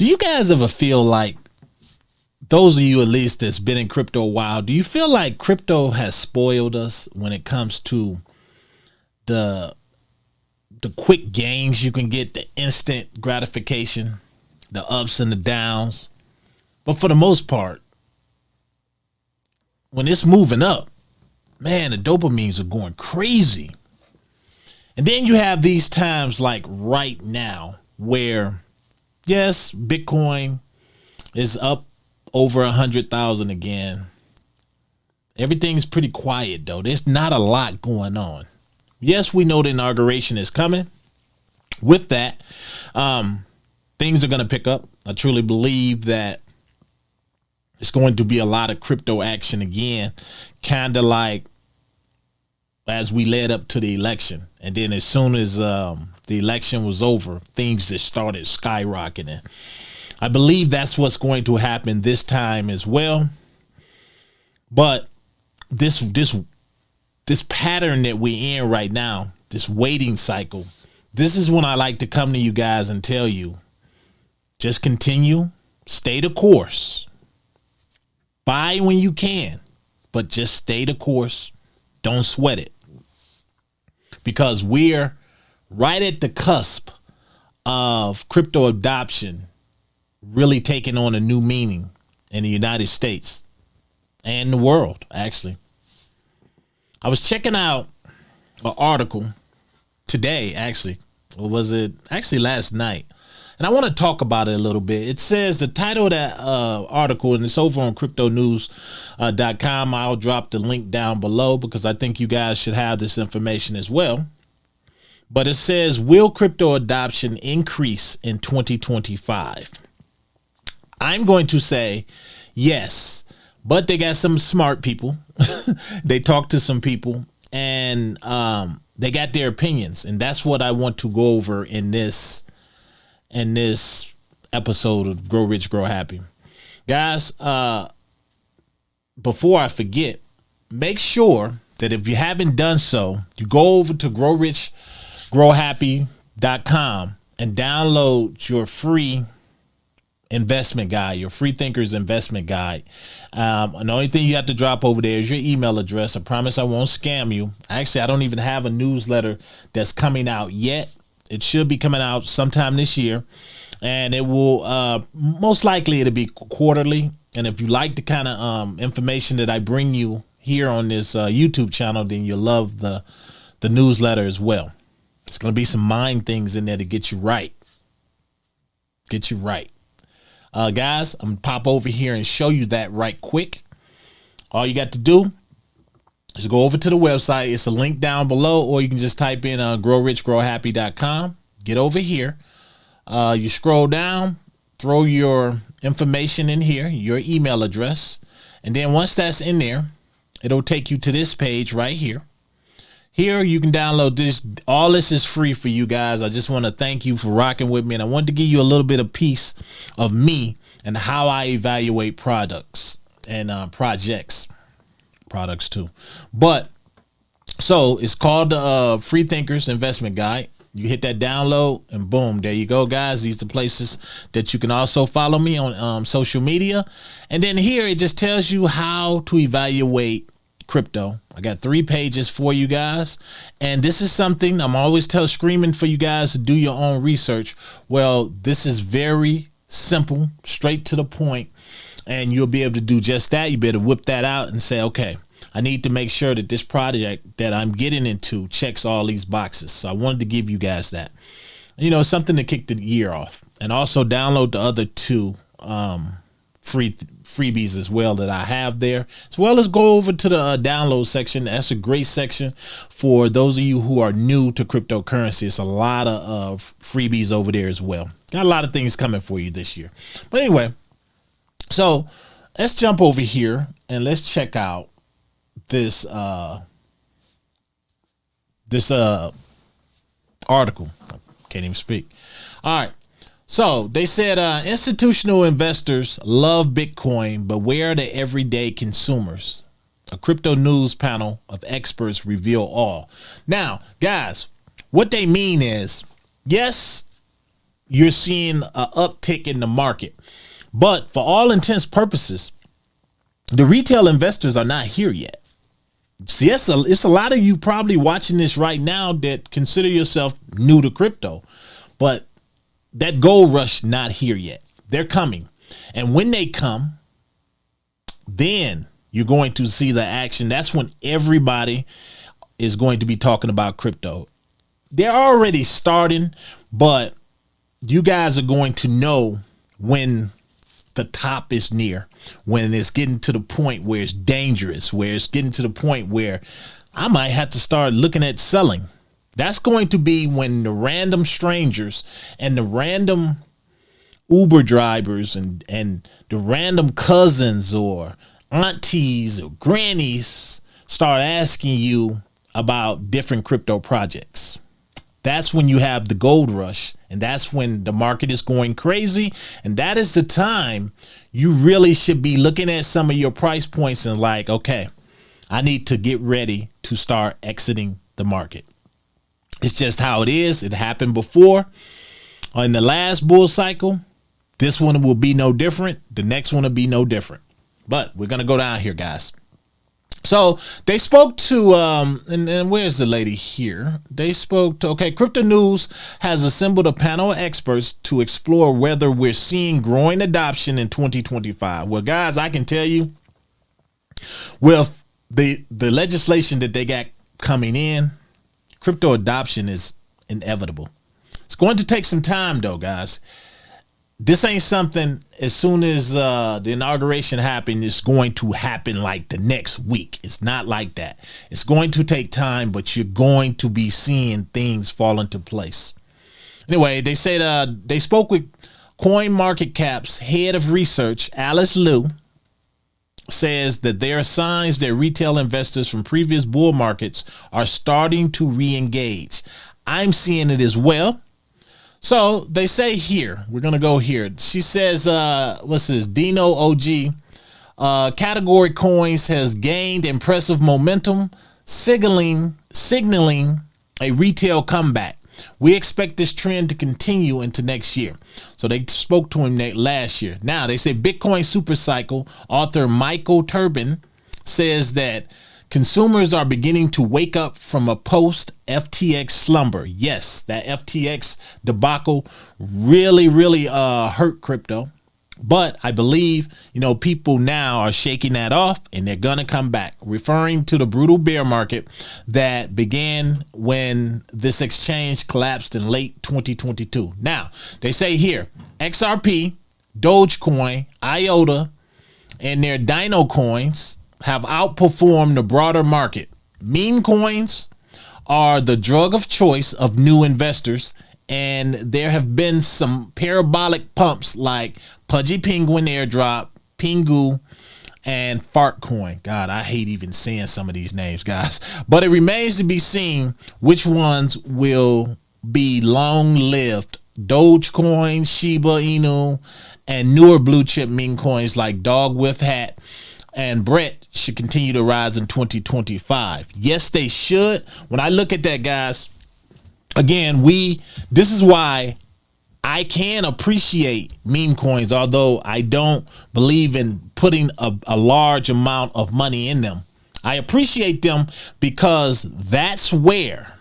you guys ever feel like, those of you at least that's been in crypto a while, do you feel like crypto has spoiled us when it comes to the quick gains you can get, the instant gratification, the ups and the downs? But for the most part, when it's moving up, man, the dopamines are going crazy. And then you have these times like right now where, yes, Bitcoin is up over 100,000 again. Everything's pretty quiet though. There's not a lot going on. Yes, we know the inauguration is coming. With that, things are going to pick up. I truly believe that it's going to be a lot of crypto action again, kind of like as we led up to the election. And then as soon as the election was over, things just started skyrocketing. I believe that's what's going to happen this time as well. But this pattern that we're in right now, this waiting cycle, this is when I like to come to you guys and tell you, just continue, stay the course, buy when you can, but just stay the course. Don't sweat it, because we're right at the cusp of crypto adoption really taking on a new meaning in the United States and the world. Actually, I was checking out an article today, actually, or was it actually last night? And I want to talk about it a little bit. It says, the title of that article, and it's over on cryptonews.com. I'll drop the link down below because I think you guys should have this information as well. But it says, will crypto adoption increase in 2025? I'm going to say yes, but they got some smart people. They talked to some people and they got their opinions. And that's what I want to go over in this episode of Grow Rich, Grow Happy. Guys, before I forget, make sure that if you haven't done so, you go over to growrichgrowhappy.com and download your free investment guide, your free thinkers investment guide. And the only thing you have to drop over there is your email address. I promise I won't scam you. Actually, I don't even have a newsletter that's coming out yet. It should be coming out sometime this year, and it will most likely it'll be quarterly. And if you like the kind of information that I bring you here on this YouTube channel, then you'll love the newsletter as well. It's going to be some mind things in there to get you right. Get you right. Guys, I'm gonna pop over here and show you that right quick. All you got to do is go over to the website. It's a link down below, or you can just type in growrichgrowhappy.com. Get over here. You scroll down, throw your information in here, your email address. And then once that's in there, it'll take you to this page right here. Here you can download this. All this is free for you guys. I just want to thank you for rocking with me. And I wanted to give you a little bit of piece of me and how I evaluate products and products too. But so it's called the Free Thinkers Investment Guide. You hit that download and boom, there you go, guys. These are the places that you can also follow me on social media. And then here it just tells you how to evaluate crypto. I got 3 pages for you guys, and this is something I'm always screaming for you guys to do your own research. Well, this is very simple, straight to the point, and you'll be able to do just that. You better whip that out and say, okay, I need to make sure that this project that I'm getting into checks all these boxes. So I wanted to give you guys that, something to kick the year off. And also download the other 2 freebies as well that I have there, as well as go over to the download section. That's a great section for those of you who are new to cryptocurrency. It's a lot of freebies over there as well. Got a lot of things coming for you this year. But anyway, so let's jump over here and let's check out this article. I can't even speak. All right. So they said institutional investors love Bitcoin, but where are the everyday consumers? A crypto news panel of experts reveal all. Now, guys, what they mean is, yes, you're seeing an uptick in the market. But for all intents purposes, the retail investors are not here yet. See, it's a lot of you probably watching this right now that consider yourself new to crypto, but that gold rush not here yet. They're coming. And when they come, then you're going to see the action. That's when everybody is going to be talking about crypto. They're already starting, but you guys are going to know when the top is near, when it's getting to the point where it's dangerous, where it's getting to the point where I might have to start looking at selling. That's going to be when the random strangers and the random Uber drivers and the random cousins or aunties or grannies start asking you about different crypto projects. That's when you have the gold rush, and that's when the market is going crazy. And that is the time you really should be looking at some of your price points and like, okay, I need to get ready to start exiting the market. It's just how it is. It happened before in the last bull cycle. This one will be no different. The next one will be no different. But we're going to go down here, guys. So they spoke to, and where's the lady here? They spoke to, okay, Crypto News has assembled a panel of experts to explore whether we're seeing growing adoption in 2025. Well, guys, I can tell you, with the legislation that they got coming in, crypto adoption is inevitable. It's going to take some time, though, guys. This ain't something as soon as the inauguration happened, it's going to happen like the next week. It's not like that. It's going to take time, but you're going to be seeing things fall into place. Anyway, they said they spoke with CoinMarketCap's head of research, Alice Liu, says that there are signs that retail investors from previous bull markets are starting to re-engage. I'm seeing it as well. So they say here, we're going to go here. She says, what's this? Dino OG, category coins has gained impressive momentum, signaling a retail comeback. We expect this trend to continue into next year. So they spoke to him last year. Now they say Bitcoin Supercycle author Michael Turbin says that consumers are beginning to wake up from a post FTX slumber. Yes, that FTX debacle really hurt crypto. But I believe, people now are shaking that off and they're going to come back, referring to the brutal bear market that began when this exchange collapsed in late 2022. Now, they say here, XRP, Dogecoin, IOTA, and their Dino coins have outperformed the broader market. Meme coins are the drug of choice of new investors, and there have been some parabolic pumps like Pudgy Penguin Airdrop, Pingu, and Fartcoin. God, I hate even saying some of these names, guys. But it remains to be seen which ones will be long-lived. Dogecoin, Shiba Inu, and newer blue chip meme coins like Dog with Hat and Brett should continue to rise in 2025. Yes, they should. When I look at that, guys, again, this is why I can appreciate meme coins, although I don't believe in putting a large amount of money in them. I appreciate them because that's where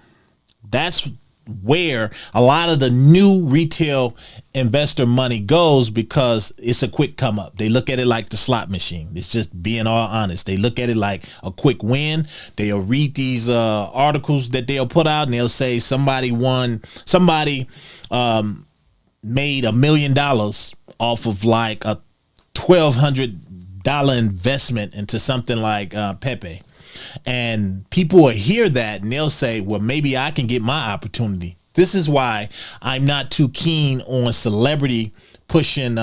a lot of the new retail investor money goes, because it's a quick come up. They look at it like the slot machine. It's just being all honest. They look at it like a quick win. They'll read these articles that they'll put out and they'll say somebody made $1 million off of like a $1,200 investment into something like Pepe. And people will hear that and they'll say, well, maybe I can get my opportunity. This is why I'm not too keen on celebrities pushing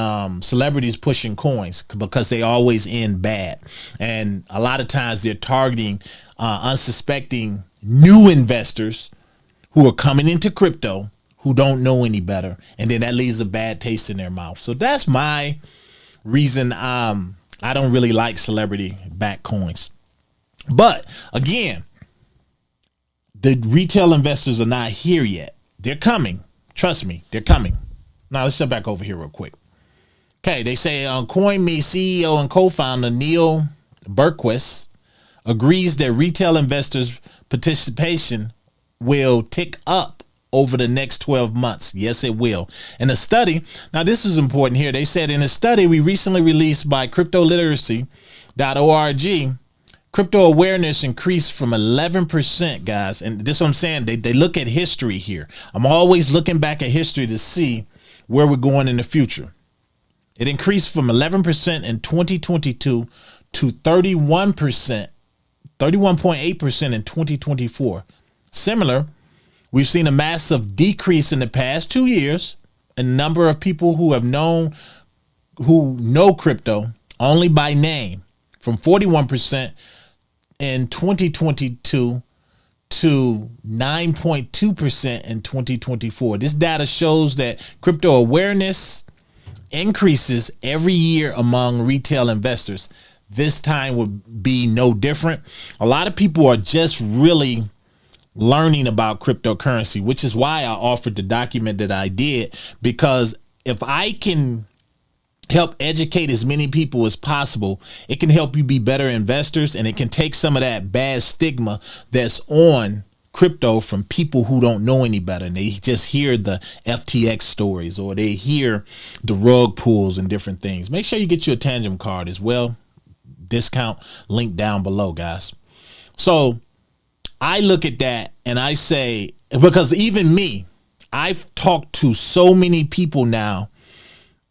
coins, because they always end bad. And a lot of times they're targeting unsuspecting new investors who are coming into crypto who don't know any better. And then that leaves a bad taste in their mouth. So that's my reason I don't really like celebrity backed coins. But again, the retail investors are not here yet. They're coming. Trust me, they're coming. Now let's jump back over here real quick. Okay, they say CoinMe CEO and co-founder Neil Berquist agrees that retail investors' participation will tick up over the next 12 months. Yes, it will. In a study, now this is important here. They said in a study we recently released by cryptoliteracy.org, crypto awareness increased from 11%, guys. And this is what I'm saying. They look at history here. I'm always looking back at history to see where we're going in the future. It increased from 11% in 2022 to 31%, 31.8% in 2024. Similar, we've seen a massive decrease in the past 2 years in the number of people who know crypto only by name, from 41% in 2022 to 9.2% in 2024. This data shows that crypto awareness increases every year among retail investors. This time would be no different. A lot of people are just really learning about cryptocurrency, which is why I offered the document that I did, because if I can help educate as many people as possible, it can help you be better investors, and it can take some of that bad stigma that's on crypto from people who don't know any better, and they just hear the FTX stories or they hear the rug pulls and different things. Make sure you get you a Tangent card as well. Discount link down below, guys. So I look at that and I say, because even me, I've talked to so many people now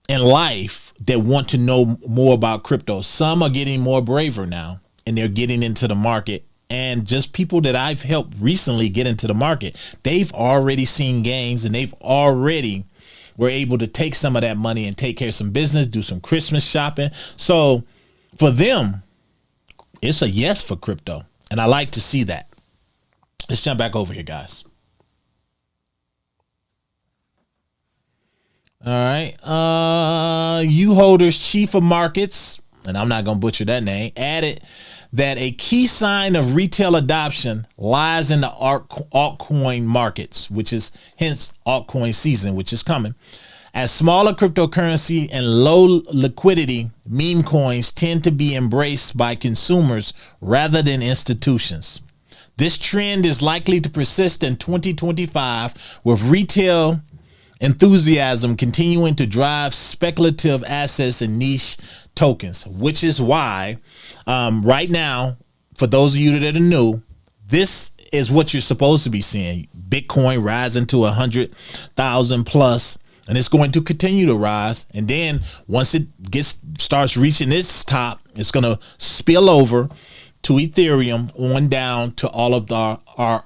in life that want to know more about crypto. Some are getting more braver now and they're getting into the market. And just people that I've helped recently get into the market, they've already seen gains and they've already were able to take some of that money and take care of some business, do some Christmas shopping. So for them, it's a yes for crypto. And I like to see that. Let's jump back over here, guys. All right. U-Holders Chief of Markets, and I'm not going to butcher that name, added that a key sign of retail adoption lies in the altcoin markets, which is hence altcoin season, which is coming. As smaller cryptocurrency and low liquidity meme coins tend to be embraced by consumers rather than institutions. This trend is likely to persist in 2025, with retail enthusiasm continuing to drive speculative assets and niche tokens, which is why right now, for those of you that are new, this is what you're supposed to be seeing. Bitcoin rising to 100,000 plus, and it's going to continue to rise. And then once it starts reaching its top, it's going to spill over to Ethereum on down to all of our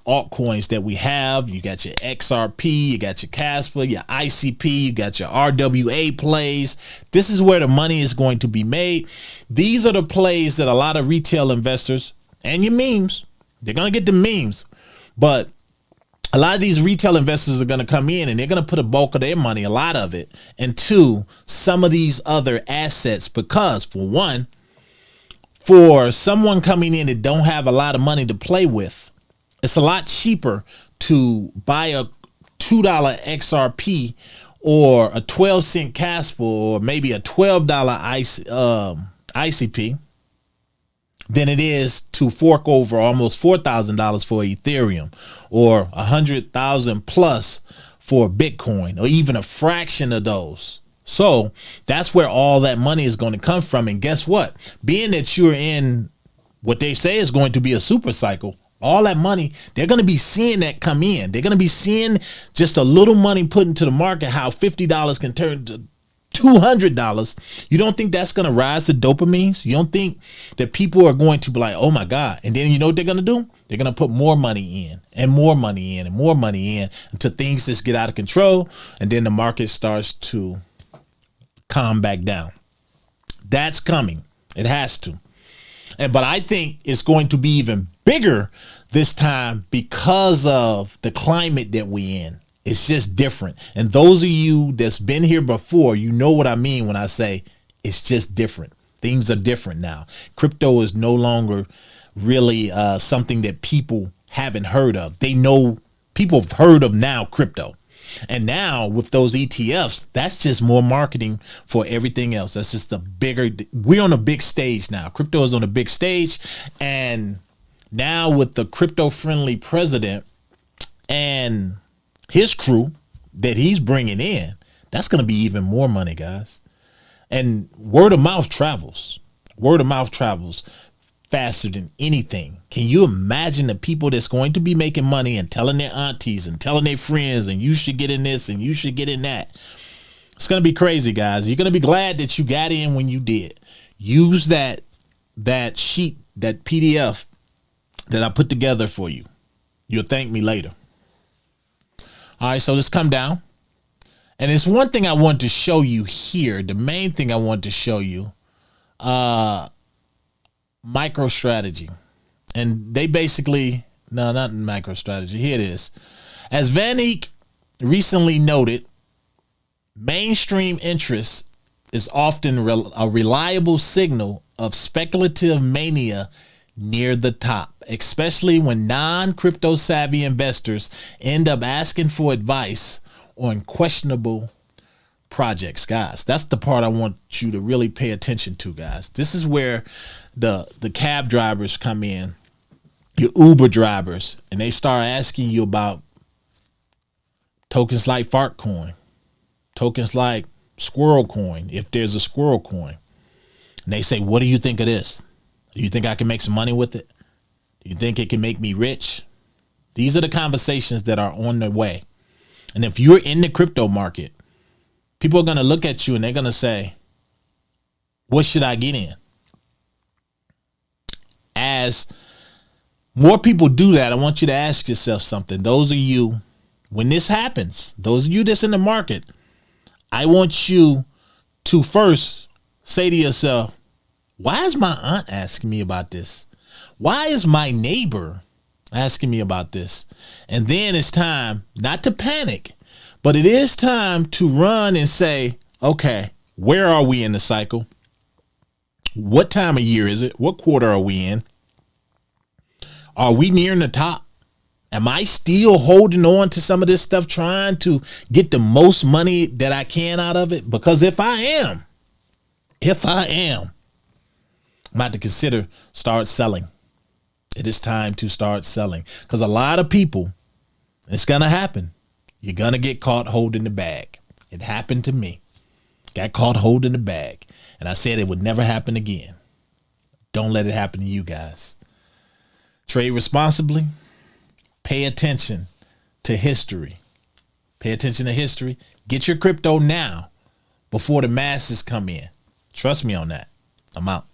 altcoins that we have. You got your XRP, you got your Casper, your ICP, you got your RWA plays. This is where the money is going to be made. These are the plays that a lot of retail investors and your memes, they're going to get the memes, but a lot of these retail investors are going to come in and they're going to put a bulk of their money, a lot of it, into some of these other assets, because for one, for someone coming in that don't have a lot of money to play with, it's a lot cheaper to buy a $2 XRP or a 12-cent Casper or maybe a $12 ICP than it is to fork over almost $4,000 for Ethereum or 100,000 plus for Bitcoin, or even a fraction of those. So that's where all that money is going to come from. And guess what? Being that you're in what they say is going to be a super cycle, all that money, they're going to be seeing that come in. They're going to be seeing just a little money put into the market, how $50 can turn to $200. You don't think that's going to rise the dopamines? You don't think that people are going to be like, oh my God. And then you know what they're going to do? They're going to put more money in and more money in and more money in until things just get out of control. And then the market starts to calm back down. That's coming. It has to. But I think it's going to be even bigger this time because of the climate that we in. It's just different. And those of you that's been here before, you know what I mean when I say it's just different. Things are different now. Crypto is no longer really something that people haven't heard of. They know, people have heard of now crypto. And now with those ETFs, that's just more marketing for everything else. That's just we're on a big stage now. Crypto is on a big stage. And now with the crypto friendly president and his crew that he's bringing in, that's going to be even more money, guys. And word of mouth travels. Word of mouth travels faster than anything. Can you imagine the people that's going to be making money and telling their aunties and telling their friends, and you should get in this and you should get in that? It's going to be crazy, guys. You're going to be glad that you got in when you did. Use that sheet, that PDF that I put together for you. You'll thank me later. All right, so let's come down. And it's one thing I want to show you here. The main thing I want to show you, MicroStrategy. And they basically, no, not MicroStrategy. Here it is. As Van Eek recently noted, mainstream interest is often a reliable signal of speculative mania near the top, especially when non-crypto savvy investors end up asking for advice on questionable projects. Guys, that's the part I want you to really pay attention to, guys. This is where the cab drivers come in, your Uber drivers, and they start asking you about tokens like Fartcoin, tokens like Squirrel Coin, if there's a Squirrel Coin. And they say, what do you think of this? Do you think I can make some money with it? Do you think it can make me rich? These are the conversations that are on the way. And if you're in the crypto market, people are going to look at you and they're going to say, what should I get in? As more people do that, I want you to ask yourself something. Those of you, when this happens, those of you that's in the market, I want you to first say to yourself, why is my aunt asking me about this? Why is my neighbor asking me about this? And then it's time not to panic, but it is time to run and say, okay, where are we in the cycle? What time of year is it? What quarter are we in? Are we nearing the top? Am I still holding on to some of this stuff, trying to get the most money that I can out of it? Because if I am, I'm about to consider start selling. It is time to start selling, because a lot of people, it's going to happen. You're going to get caught holding the bag. It happened to me. Got caught holding the bag. And I said it would never happen again. Don't let it happen to you guys. Trade responsibly. Pay attention to history. Pay attention to history. Get your crypto now before the masses come in. Trust me on that. I'm out.